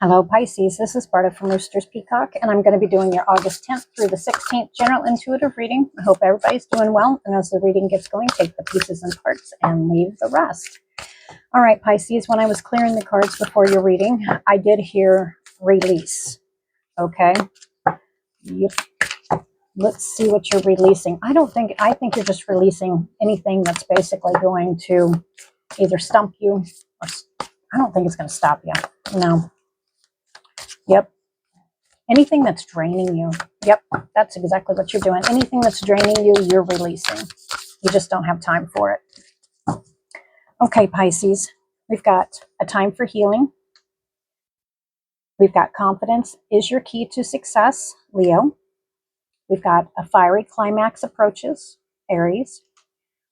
Hello Pisces, this is Barta from Roosters Peacock, and I'm going to be doing your August 10th through the 16th general intuitive reading. I hope everybody's doing well, and as the reading gets going, take the pieces and parts and leave the rest. All right, Pisces, when I was clearing the cards before your reading, I did hear release, okay? Yep. Let's see what you're releasing. I think you're just releasing anything that's basically going to either stump you, or I don't think it's going to stop you, no. Yep. Anything that's draining you. Yep, that's exactly what you're doing. Anything that's draining you, you're releasing. You just don't have time for it. Okay, Pisces, we've got a time for healing. We've got confidence is your key to success, Leo. We've got a fiery climax approaches, Aries.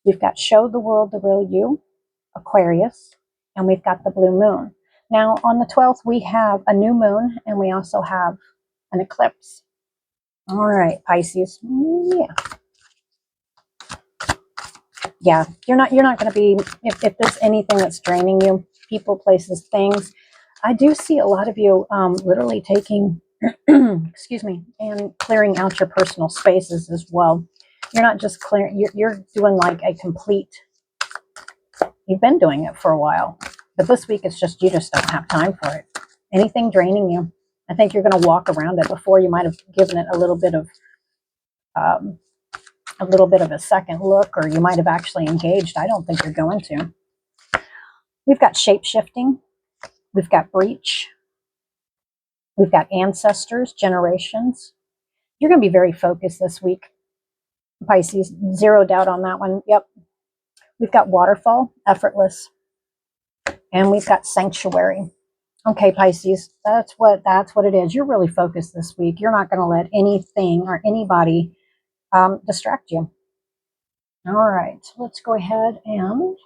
We've got show the world the real you, Aquarius. And we've got the blue moon. Now, on the 12th, we have a new moon, and we also have an eclipse. All right, Pisces. Yeah, you're not going to be, if there's anything that's draining you, people, places, things. I do see a lot of you literally taking, excuse me, and clearing out your personal spaces as well. You're not just clearing, you're doing like a complete, you've been doing it for a while, but this week it's just, you just don't have time for it. Anything draining you, I think you're going to walk around it. Before, you might have given it a little bit of a second look, or you might have actually engaged. I don't think you're going to. We've got shape-shifting. We've got breach. We've got ancestors, generations. You're going to be very focused this week, Pisces. Zero doubt on that one. Yep. We've got waterfall, effortless. And we've got sanctuary. Okay, Pisces, that's what it is. You're really focused this week. You're not going to let anything or anybody distract you. All right, let's go ahead and,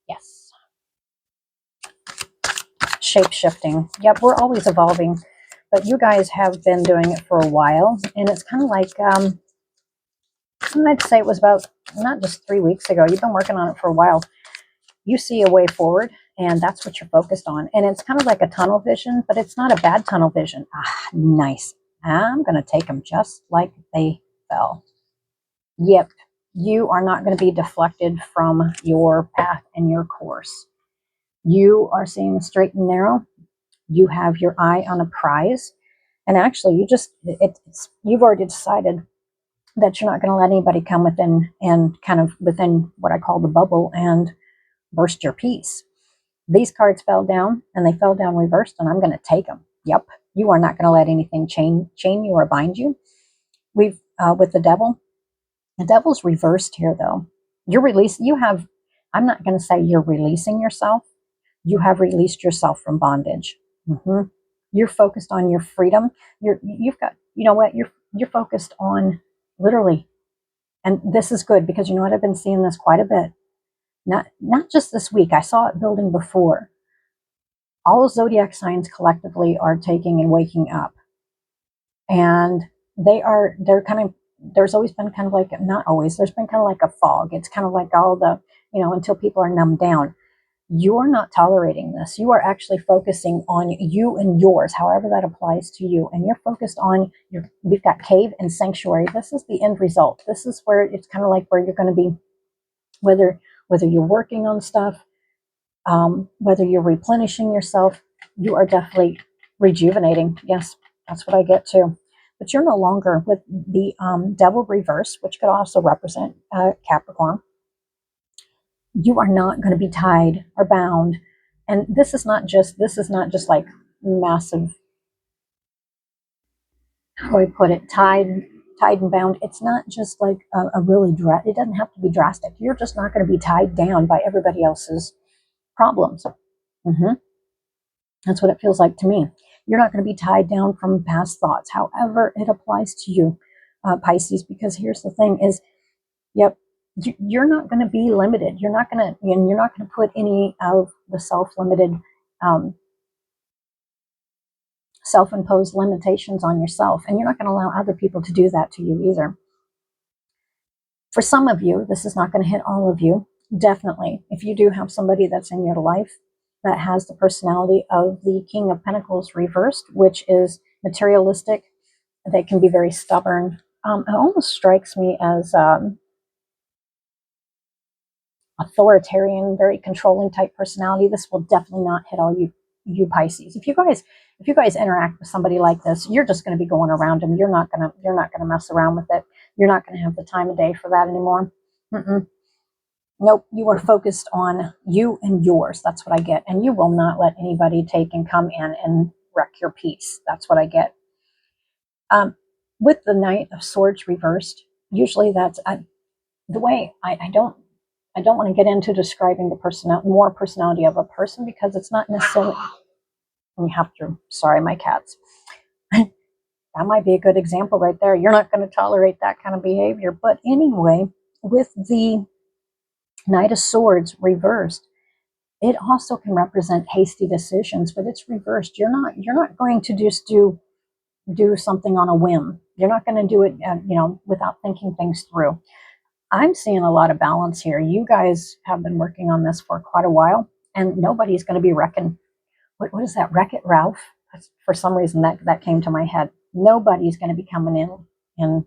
yes. Shape-shifting. Yep, we're always evolving, but you guys have been doing it for a while, and it's kind of like, I'd say it was about, not just 3 weeks ago, you've been working on it for a while. You see a way forward, and that's what you're focused on, and it's kind of like a tunnel vision, but it's not a bad tunnel vision. Nice. I'm going to take them just like they fell. Yep, you are not going to be deflected from your path and your course. You are seeing the straight and narrow. You have your eye on a prize. And actually, you've already decided that you're not going to let anybody come within and kind of within what I call the bubble and burst your peace. These cards fell down, and they fell down reversed, and I'm going to take them. Yep, you are not going to let anything chain you or bind you. We've with the devil's reversed here, though. I'm not going to say you're releasing yourself. You have released yourself from bondage. You're focused on your freedom. You've got, you know what, you're focused on literally, and this is good because you know what, I've been seeing this quite a bit. Not just this week. I saw it building before. All zodiac signs collectively are taking and waking up, and they're kind of, there's always been kind of like, not always, there's been kind of like a fog. It's kind of like all the, until people are numbed down. You're not tolerating this. You are actually focusing on you and yours, however that applies to you. And you're focused on we've got cave and sanctuary. This is the end result. This is where it's kind of like where you're going to be, whether you're working on stuff, whether you're replenishing yourself, you are definitely rejuvenating. Yes, that's what I get too. But you're no longer with the devil reverse, which could also represent Capricorn. You are not going to be tied or bound. And this is not just like massive, how do I put it, tied and bound. It's not just like a really, it doesn't have to be drastic. You're just not going to be tied down by everybody else's problems. That's what it feels like to me. You're not going to be tied down from past thoughts, however it applies to you, Pisces, because here's the thing is, yep, you're not going to be limited. You're not going to put any of the self-limited, self-imposed limitations on yourself, and you're not going to allow other people to do that to you either. For some of you, this is not going to hit all of you. Definitely, if you do have somebody that's in your life that has the personality of the King of Pentacles reversed, which is materialistic. They can be very stubborn. It almost strikes me as authoritarian, very controlling type personality. This will definitely not hit all you Pisces. If you guys interact with somebody like this, you're just going to be going around them. You're not gonna mess around with it. You're not going to have the time of day for that anymore. Nope, you are focused on you and yours. That's what I get. And you will not let anybody take and come in and wreck your peace. That's what I get. With the Knight of Swords reversed, usually that's the way I don't want to get into describing the more personality of a person, because it's not necessarily, you have to, sorry, my cats. That might be a good example right there. You're not going to tolerate that kind of behavior. But anyway, with the Knight of Swords reversed, it also can represent hasty decisions, but it's reversed. You're not going to just do something on a whim. You're not going to do it, without thinking things through. I'm seeing a lot of balance here. You guys have been working on this for quite a while, and nobody's going to be wrecking. What is that? Wreck-It Ralph? For some reason, that came to my head. Nobody's going to be coming in and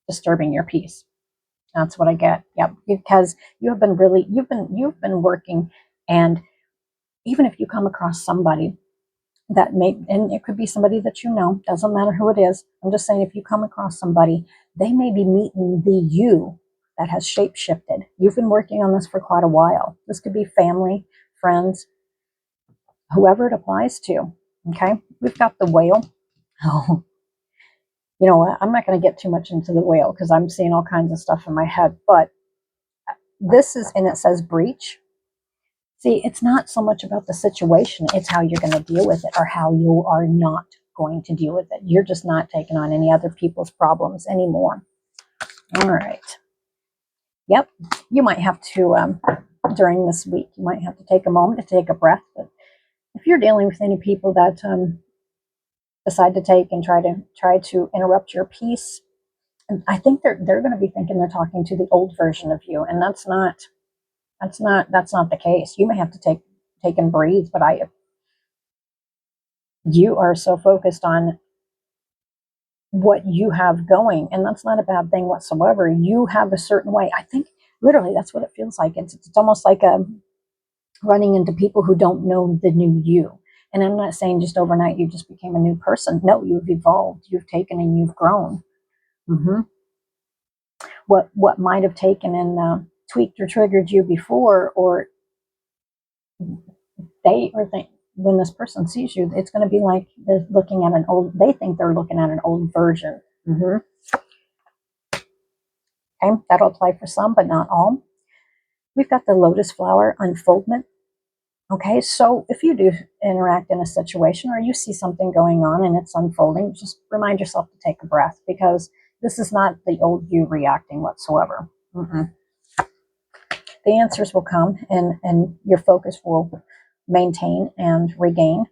disturbing your peace. That's what I get. Yep, because you've been working, and even if you come across somebody that and it could be somebody that you know, doesn't matter who it is. I'm just saying, if you come across somebody, they may be meeting the you that has shape-shifted. You've been working on this for quite a while. This could be family, friends, whoever it applies to. Okay, we've got the Whale. Oh, you know what? I'm not going to get too much into the Whale because I'm seeing all kinds of stuff in my head. But this is, and it says breach. See, it's not so much about the situation. It's how you're going to deal with it, or how you are not going to deal with it. You're just not taking on any other people's problems anymore. All right. Yep. You might have to, during this week, you might have to take a moment to take a breath. But if you're dealing with any people that decide to take and try to interrupt your peace, and I think they're going to be thinking they're talking to the old version of you, and that's not the case. You may have to take and breathe, but you are so focused on what you have going, and that's not a bad thing whatsoever. You have a certain way. I think literally that's what it feels like. It's almost like running into people who don't know the new you. And I'm not saying just overnight you just became a new person. No, you've evolved. You've taken and you've grown. What might have taken and tweaked or triggered you before, or when this person sees you, it's going to be like they're looking at they think they're looking at an old version. Okay, that'll apply for some, but not all. We've got the lotus flower unfoldment. Okay, so if you do interact in a situation, or you see something going on and it's unfolding, just remind yourself to take a breath, because this is not the old you reacting whatsoever. The answers will come, and your focus will maintain and regain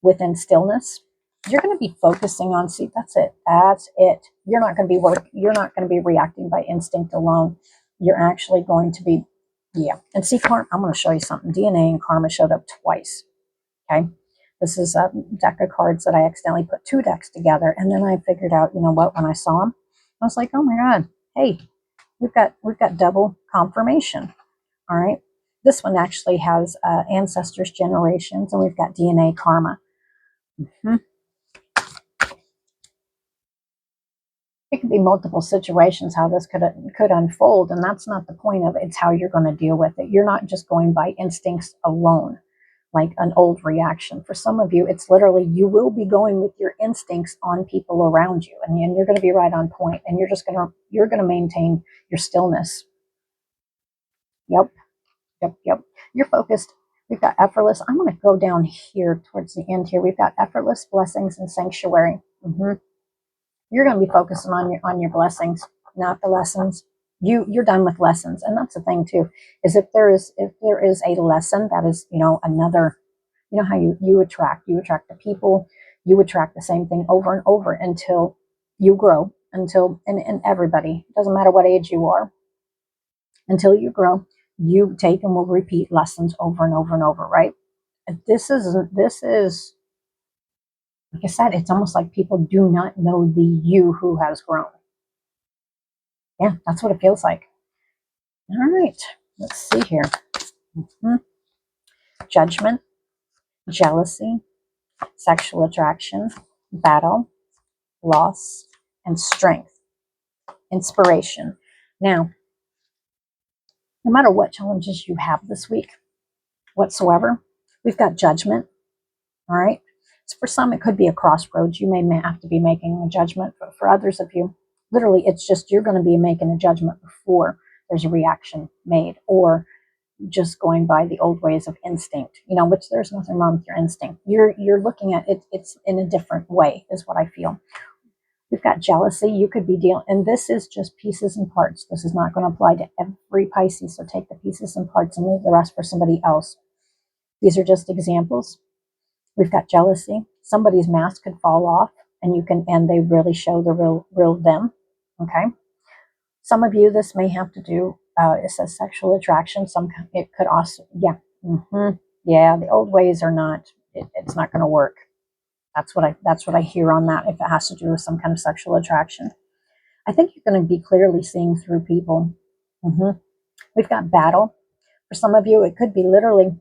within stillness. You're going to be focusing on, see, that's it. You're not going to be reacting by instinct alone. You're actually going to be, and see, I'm going to show you something. DNA and karma showed up twice. Okay. This is a deck of cards that I accidentally put two decks together, and then I figured out, you know what, when I saw them, I was like, oh my God, hey, we've got double confirmation. All right. This one actually has ancestors, generations, and we've got DNA karma. It could be multiple situations how this could unfold, and that's not the point of it. It's how you're going to deal with it. You're not just going by instincts alone, like an old reaction. For some of you, it's literally you will be going with your instincts on people around you, and you're going to be right on point, and you're going to maintain your stillness. Yep. You're focused. We've got effortless. I'm going to go down here towards the end here. We've got effortless, blessings, and sanctuary. You're going to be focusing on your blessings, not the lessons. You're done with lessons, and that's the thing too. Is if there is a lesson that is another, how you attract the people, you attract the same thing over and over until you grow. And everybody, doesn't matter what age you are, until you grow, you take and will repeat lessons over and over and over, right? This is, like I said, it's almost like people do not know the you who has grown. Yeah, that's what it feels like. All right, let's see here. Judgment, jealousy, sexual attraction, battle, loss, and strength, inspiration. Now, no matter what challenges you have this week whatsoever, we've got judgment. All right. So for some, it could be a crossroads. You may have to be making a judgment, but for others of you, literally, it's just you're going to be making a judgment before there's a reaction made, or just going by the old ways of instinct. Which there's nothing wrong with your instinct. You're looking at it. It's in a different way, is what I feel. We've got jealousy. You could be dealing, and this is just pieces and parts. This is not going to apply to every Pisces. So take the pieces and parts and leave the rest for somebody else. These are just examples. We've got jealousy. Somebody's mask could fall off, and they really show the real them. Okay. Some of you, this may have to do. It says sexual attraction. It could also, yeah, yeah. The old ways are not. It's not going to work. That's what I hear on that. If it has to do with some kind of sexual attraction, I think you're going to be clearly seeing through people. We've got battle. For some of you, it could be literally,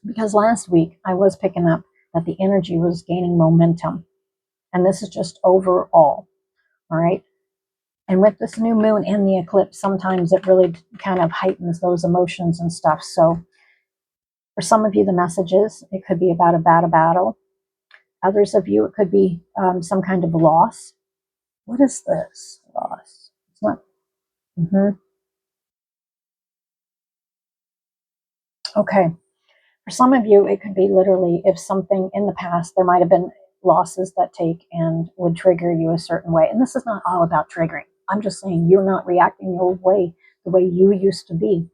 because last week I was picking up that the energy was gaining momentum. And this is just overall. All right. And with this new moon and the eclipse, sometimes it really kind of heightens those emotions and stuff. So for some of you, the messages, it could be about a bad battle. Others of you, it could be some kind of loss. What is this? Loss. It's not. Okay. For some of you, it could be literally if something in the past, there might have been losses that take and would trigger you a certain way. And this is not all about triggering. I'm just saying you're not reacting the way you used to be.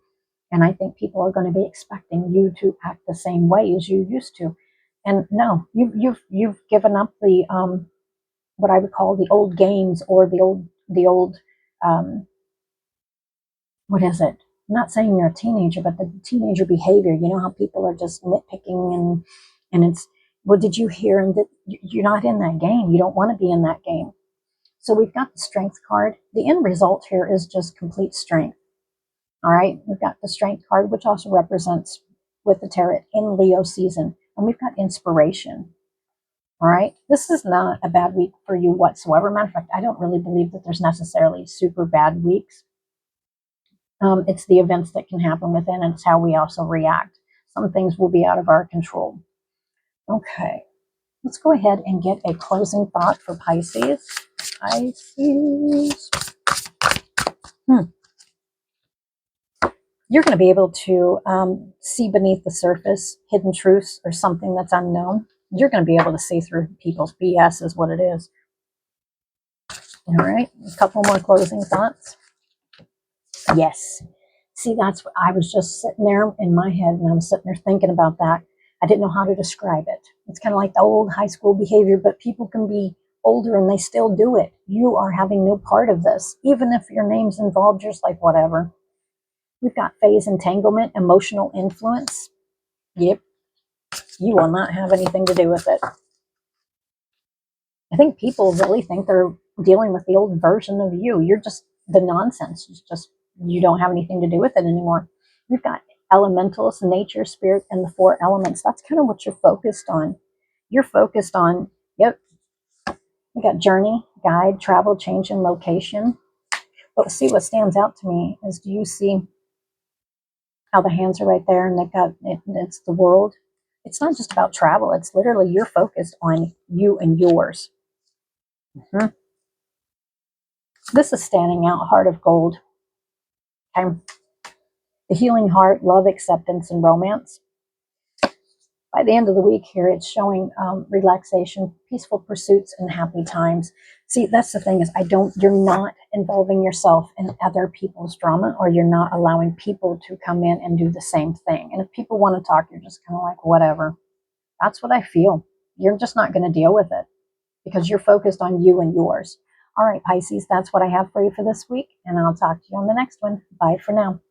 And I think people are going to be expecting you to act the same way as you used to. And no, you've given up the what I would call the old games, or the old what is it? I'm not saying you're a teenager, but the teenager behavior. You know how people are just nitpicking and it's, well, did you hear? And that you're not in that game. You don't want to be in that game. So we've got the strength card. The end result here is just complete strength. All right. We've got the strength card, which also represents with the tarot in Leo season. And we've got inspiration. All right. This is not a bad week for you whatsoever. Matter of fact, I don't really believe that there's necessarily super bad weeks. It's the events that can happen within, and it's how we also react. Some things will be out of our control. Okay. Let's go ahead and get a closing thought for Pisces. Pisces. You're going to be able to see beneath the surface hidden truths or something that's unknown. You're going to be able to see through people's BS is what it is. All right. A couple more closing thoughts. Yes. See, that's what I was just sitting there in my head, and I was sitting there thinking about that. I didn't know how to describe it. It's kind of like the old high school behavior, but people can be older and they still do it. You are having no part of this, even if your name's involved, just like whatever. We've got phase entanglement, emotional influence. Yep. You will not have anything to do with it. I think people really think they're dealing with the old version of you. You're just the nonsense. It's just, you don't have anything to do with it anymore. We've got elementals, nature, spirit, and the four elements. That's kind of what you're focused on. You're focused on, yep. We got journey, guide, travel, change, and location. But see, what stands out to me is, do you see how the hands are right there, and they've got it's the world? It's not just about travel. It's literally you're focused on you and yours. This is standing out, heart of gold. Okay. The healing heart, love, acceptance, and romance. By the end of the week here, it's showing relaxation, peaceful pursuits, and happy times. See, that's the thing is, you're not involving yourself in other people's drama, or you're not allowing people to come in and do the same thing. And if people want to talk, you're just kind of like, whatever. That's what I feel. You're just not going to deal with it because you're focused on you and yours. All right, Pisces, that's what I have for you for this week, and I'll talk to you on the next one. Bye for now.